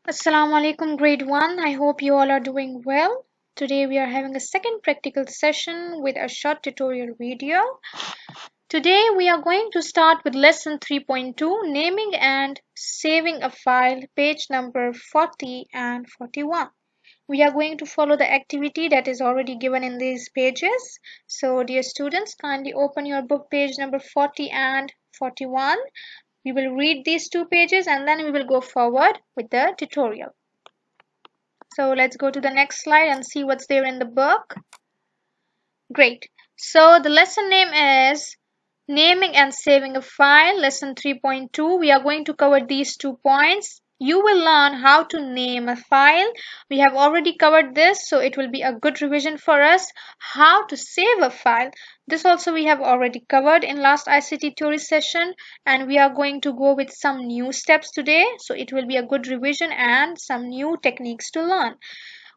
Assalamu alaikum grade 1. I hope you all are doing well. Today we are having a second practical session with a short tutorial video. Today we are going to start with lesson 3.2, naming and saving a file, page number 40 and 41. We are going to follow the activity that is already given in these pages. So dear students, kindly open your book page number 40 and 41. We will read these two pages and then we will go forward with the tutorial. So let's go to the next slide and see what's there in the book. Great. So the lesson name is Naming and Saving a File, lesson 3.2. We are going to cover these 2 points. You will learn how to name a file. We have already covered this, so it will be a good revision for us. How to save a file. This also we have already covered in last ICT theory session, and we are going to go with some new steps today. So it will be a good revision and some new techniques to learn.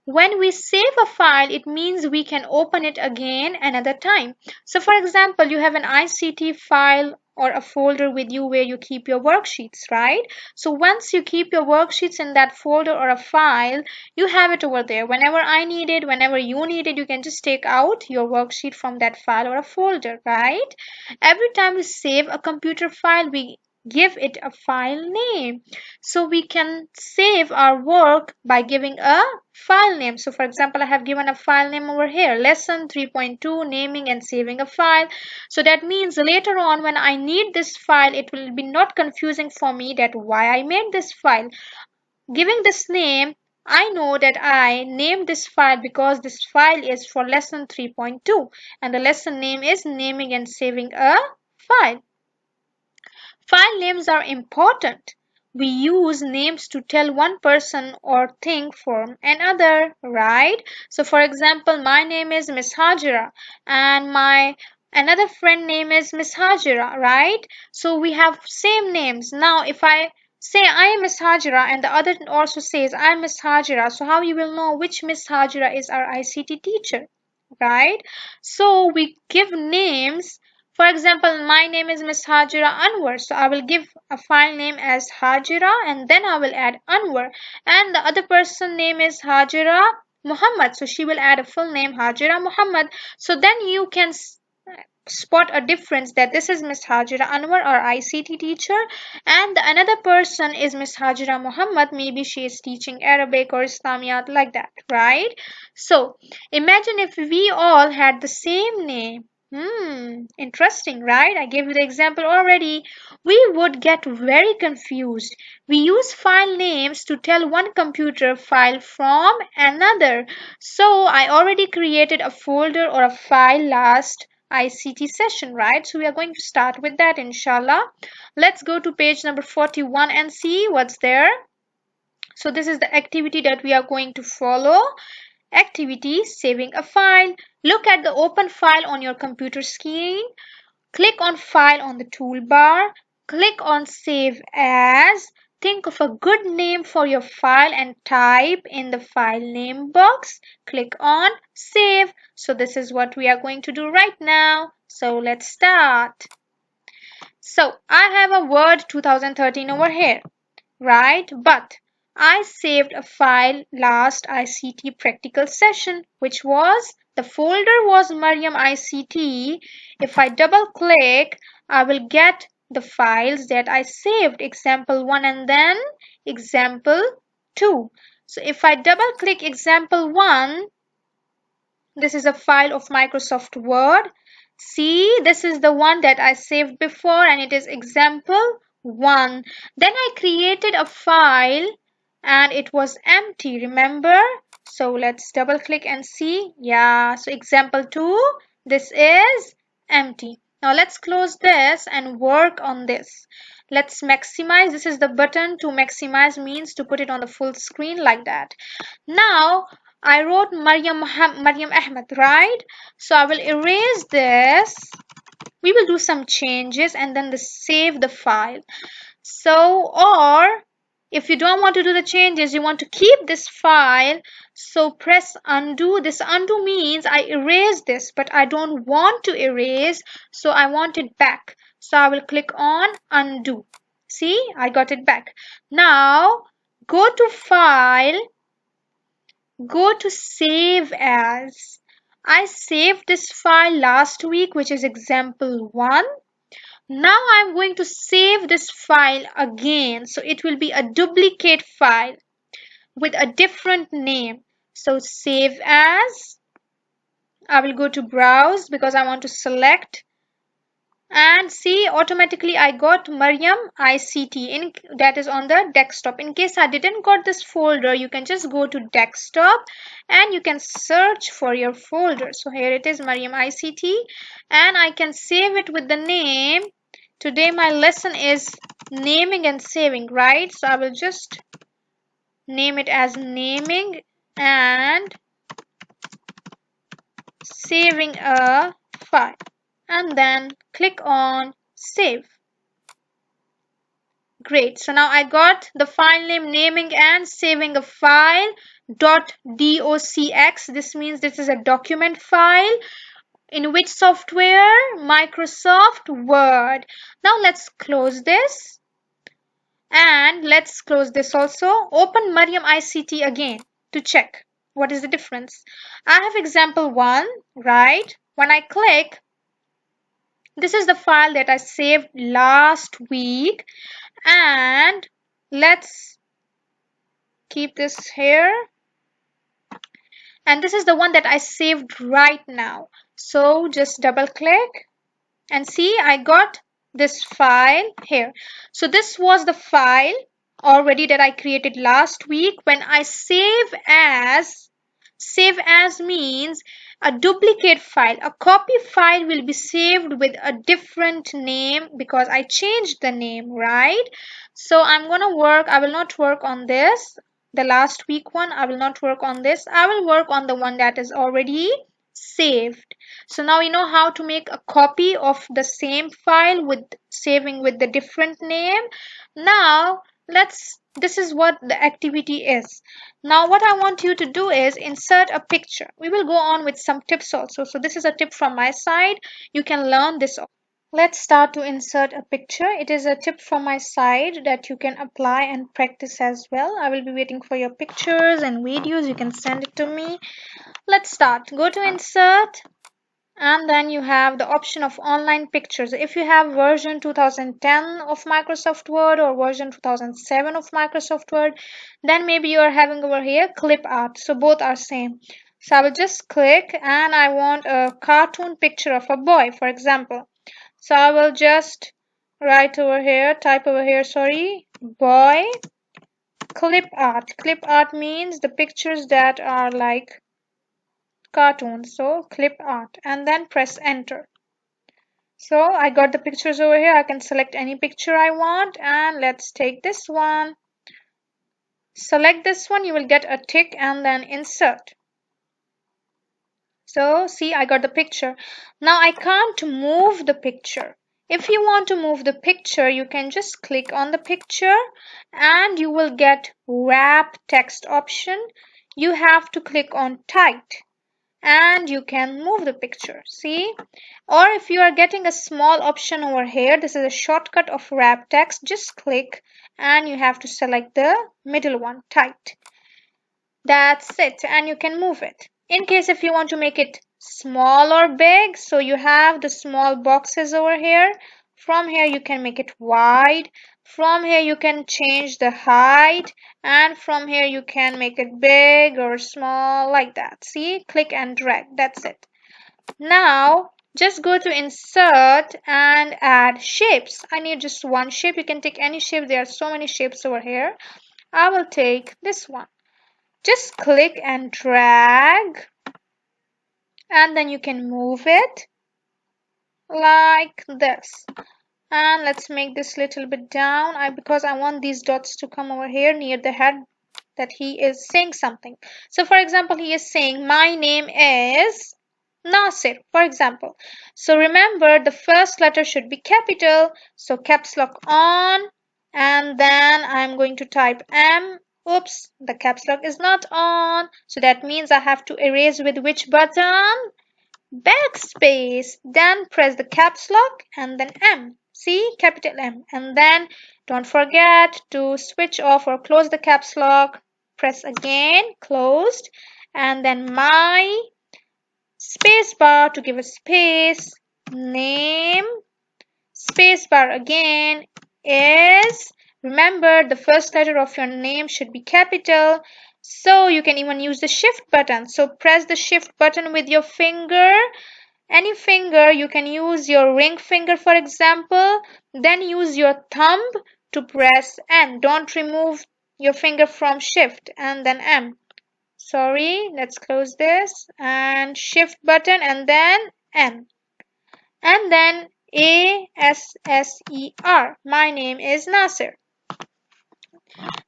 When we save a file, it means we can open it again another time. So for example, you have an ICT file or a folder with you where you keep your worksheets, right? So once you keep your worksheets in that folder or a file, you have it over there. Whenever I need it, whenever you need it, you can just take out your worksheet from that file or a folder, right? Every time we save a computer file, we give it a file name. So we can save our work by giving a file name. So for example, I have given a file name over here, lesson 3.2, naming and saving a file. So that means later on when I need this file, it will be not confusing for me that why I made this file. Giving this name, I know that I named this file because this file is for lesson 3.2 and the lesson name is naming and saving a file. File names are important. We use names to tell one person or thing from another, right? So for example, my name is Miss Hajira and my another friend name is Miss Hajira, right? So we have same names. Now if I say I am Miss Hajira and the other also says I am Miss Hajira, so how you will know which Miss Hajira is our ICT teacher, right? So we give names. For example, my name is Miss Hajira Anwar, so I will give a file name as Hajira and then I will add Anwar. And the other person name is Hajira Muhammad, so she will add a full name Hajira Muhammad. So then you can spot a difference that this is Miss Hajira Anwar, our ICT teacher, and the another person is Miss Hajira Muhammad. Maybe she is teaching Arabic or Islamiyat, like that, right? So imagine if we all had the same name. Interesting, right? I gave you the example already. We would get very confused. We use file names to tell one computer file from another. So I already created a folder or a file last ICT session, right? So we are going to start with that, inshallah. Let's go to page number 41 and see what's there. So this is the activity that we are going to follow. Activity saving a file. Look at the open file on your computer screen. Click on file on the toolbar. Click on save as. Think of a good name for your file and type in the file name box. Click on save. So this is what we are going to do right now. So let's start. So I have a Word 2013 over here, right? But I saved a file last ICT practical session, which was the folder was Maryam ICT. If I double click, I will get the files that I saved, example 1 and then example 2. So if I double click example 1, this is a file of Microsoft Word. See, this is the one that I saved before and it is example 1. Then I created a file and it was empty, remember? So let's double click and see. Yeah, so example 2, this is empty. Now let's close this and work on this. Let's maximize. This is the button to maximize, means to put it on the full screen like that. Now I wrote Maryam Ahmed, right? So I will erase this. We will do some changes and then save the file. So, or if you don't want to do the changes, you want to keep this file, so press undo. This undo means I erase this, but I don't want to erase, so I want it back. So I will click on undo. See, I got it back. Now go to File, go to Save As. I saved this file last week, which is example 1. Now I'm going to save this file again. So it will be a duplicate file with a different name. So save as. I will go to browse because I want to select. And see, automatically I got Maryam ICT that is on the desktop. In case I didn't got this folder, you can just go to desktop and you can search for your folder. So here it is, Maryam ICT, and I can save it with the name. Today my lesson is naming and saving, right? So I will just name it as naming and saving a file, and then click on save. Great. So now I got the file name naming and saving a file .docx. This means this is a document file. In which software? Microsoft Word. Now let's close this. And let's close this also. Open Maryam ICT again to check what is the difference. I have example 1, right? When I click, this is the file that I saved last week, and let's keep this here, and this is the one that I saved right now. So just double click and see, I got this file here. So this was the file already that I created last week. When I save as means a duplicate file. A copy file will be saved with a different name because I changed the name, right? So I will not work on this, the last week one. I will not work on this. I will work on the one that is already saved. So now you know how to make a copy of the same file with saving with the different name. Now this is what the activity is. Now what I want you to do is insert a picture. We will go on with some tips also. So this is a tip from my side. You can learn this. Let's start to insert a picture. It is a tip from my side that you can apply and practice as well. I will be waiting for your pictures and videos. You can send it to me. Let's start. Go to insert, and then you have the option of online pictures. If you have version 2010 of Microsoft Word or version 2007 of Microsoft Word, then maybe you are having over here clip art. So both are same. So I will just click, and I want a cartoon picture of a boy, for example. So I will just type over here, boy, clip art. Clip art means the pictures that are like cartoons. So clip art, and then press enter. So I got the pictures over here. I can select any picture I want, and let's take this one. Select this one, you will get a tick, and then insert. So see, I got the picture. Now I can't move the picture. If you want to move the picture, you can just click on the picture and you will get wrap text option. You have to click on tight and you can move the picture. See? Or if you are getting a small option over here, this is a shortcut of wrap text. Just click and you have to select the middle one, tight. That's it, and you can move it. In case if you want to make it small or big, so you have the small boxes over here. From here you can make it wide. From here you can change the height, and from here you can make it big or small like that. See, click and drag. That's it. Now just go to insert and add shapes. I need just one shape. You can take any shape. There are so many shapes over here. I will take this one. Just click and drag, and then you can move it like this. And let's make this little bit down because I want these dots to come over here near the head, that he is saying something. So for example, he is saying my name is Nasir, for example. So remember, the first letter should be capital, so caps lock on, and then I'm going to type M. Oops, the caps lock is not on, so that means I have to erase with which button? Backspace. Then press the caps lock and then M. See, capital M, and then Don't forget to switch off or close the caps lock. Press again, closed, and then my space bar to give a space, name, space bar again is, remember the first letter of your name should be capital, so you can even use the shift button. So press the shift button with your finger, any finger. You can use your ring finger for example, then use your thumb to press N. Don't remove your finger from shift, and then M. Sorry, let's close this, and shift button and then N, and then ASSER. My name is Nasser.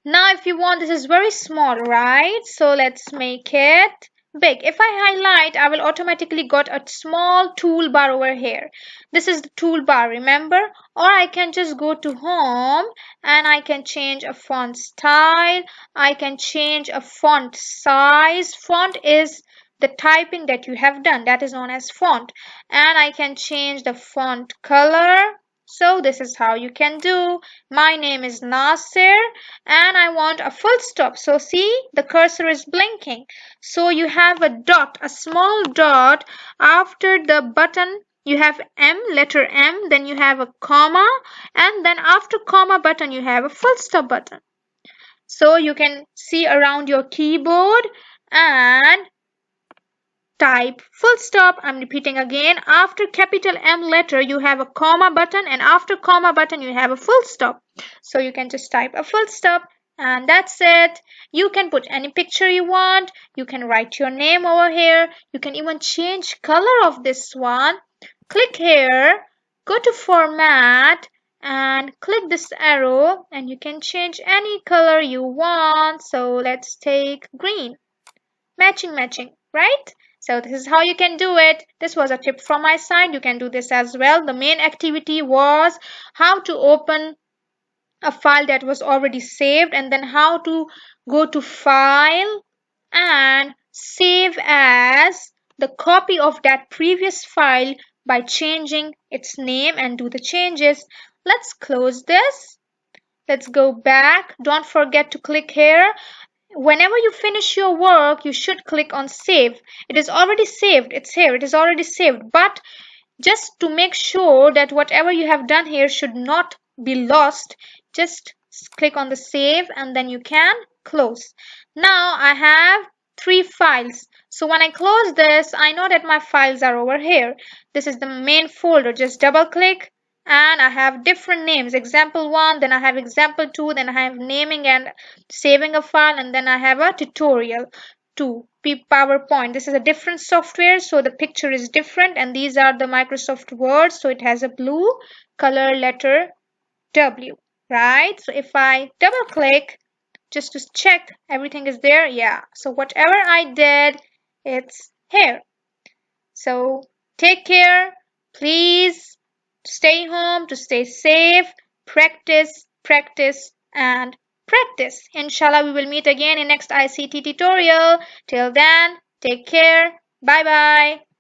Now if you want, this is very small, right? So let's make it big. If I highlight, I will automatically got a small toolbar over here. This is the toolbar, remember? Or I can just go to home and I can change a font style. I can change a font size. Font is the typing that you have done, that is known as font. And I can change the font color. So this is how you can do. My name is Nasser and I want a full stop. So see, the cursor is blinking. So you have a dot, a small dot after the button. You have M, letter M, then you have a comma, and then after comma button you have a full stop button. So you can see around your keyboard and type full stop. I'm repeating again. After capital M letter you have a comma button, and after comma button you have a full stop. So you can just type a full stop, and that's it. You can put any picture you want. You can write your name over here. You can even change color of this one. Click here, go to format and click this arrow, and you can change any color you want. So let's take green. Matching, right? So this is how you can do it. This was a tip from my side. You can do this as well. The main activity was how to open a file that was already saved, and then how to go to file and save as the copy of that previous file by changing its name and do the changes. Let's close this. Let's go back. Don't forget to click here. Whenever you finish your work, you should click on save. It is already saved. It's here. It is already saved. But just to make sure that whatever you have done here should not be lost, just click on the save and then you can close. Now I have 3 files. So when I close this, I know that my files are over here. This is the main folder. Just double click. And I have different names, example 1, then I have example 2, then I have naming and saving a file, and then I have a tutorial 2, PowerPoint. This is a different software, so the picture is different, and these are the Microsoft Word, so it has a blue color letter W, right? So if I double click just to check everything is there, yeah, so whatever I did, it's here. So take care, please. Stay home, to stay safe, practice, and practice. Inshallah, we will meet again in next ICT tutorial. Till then, take care. Bye bye.